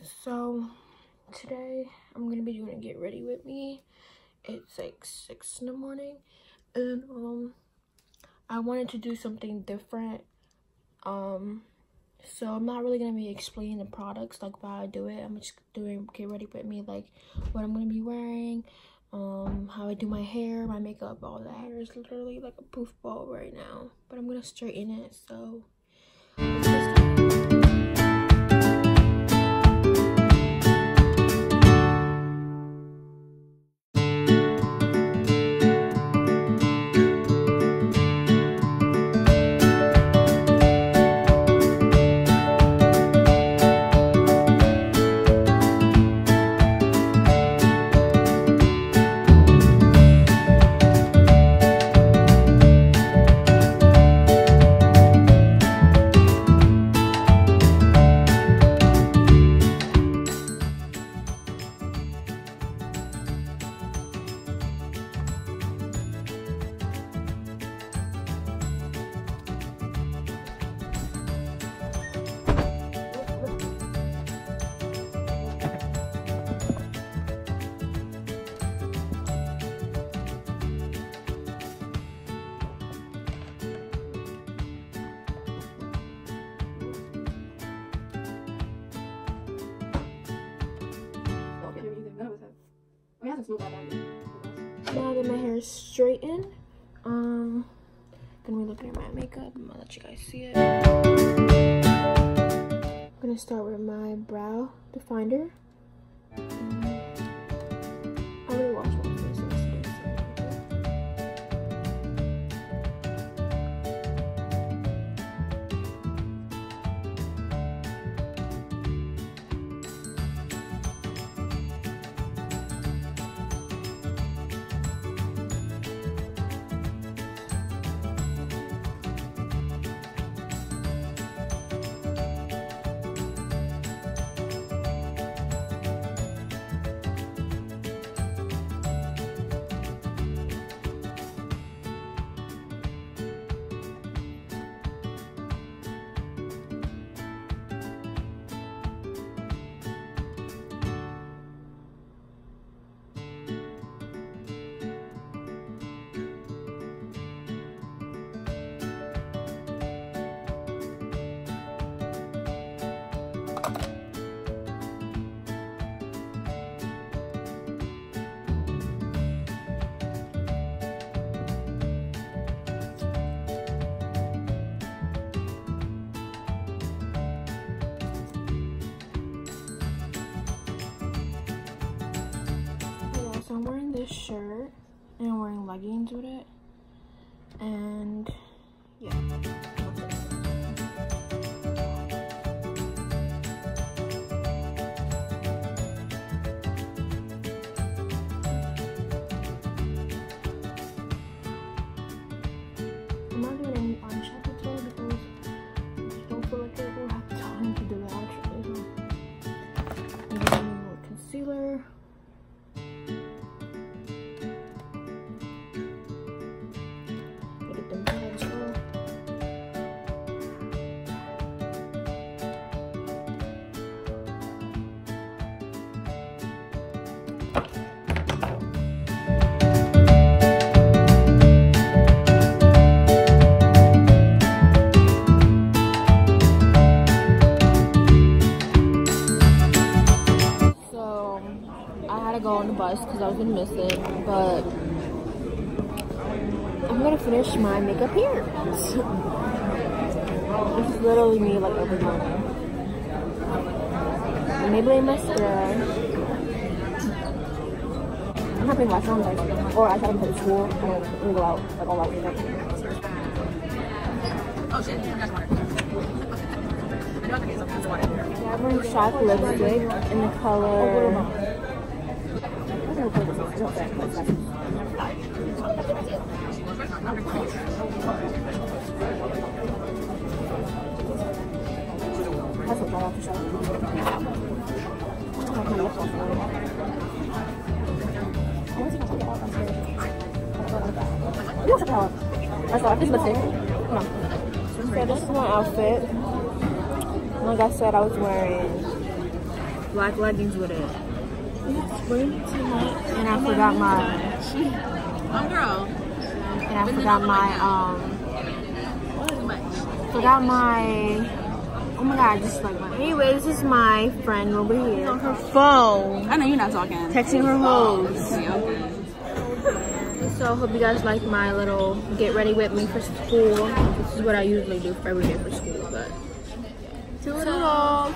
So today I'm gonna be doing a get ready with me. It's like 6 in the morning, and I wanted to do something different. So I'm not really gonna be explaining the products like why I do it. I'm just doing get ready with me, like what I'm gonna be wearing, how I do my hair, my makeup, all that. Hair is literally like a poof ball right now, but I'm gonna straighten it. So let's just now that my hair is straightened, gonna be looking at my makeup. I'm gonna let you guys see it. I'm gonna start with my brow definer. I really wash my face yesterday. So I'm wearing this shirt and I'm wearing leggings with it, and yeah. I'm not doing any eyeshadow today because I just don't feel like I will have time to do it actually. I'm doing more concealer. Go on the bus because I was gonna miss it, but I'm gonna finish my makeup here. This is literally me like every morning. Maybelline mascara. I'm not putting my phone like, or I gotta put it to school. I don't go out like all out. Oh shit! I'm wearing Shop lipstick in the color. That's what I have to show you. This is lipstick. Come on. So this is my outfit. Like I said, I was wearing black leggings with it. It's way too much. And I forgot my. Oh, girl. And I forgot my Forgot my. Oh my god, just like my. Anyway, this is my friend over here. On her phone. I know you're not talking. Texting her hoes. Yeah, okay. So I hope you guys like my little get ready with me for school. This is what I usually do for every day for school, but. Toodles.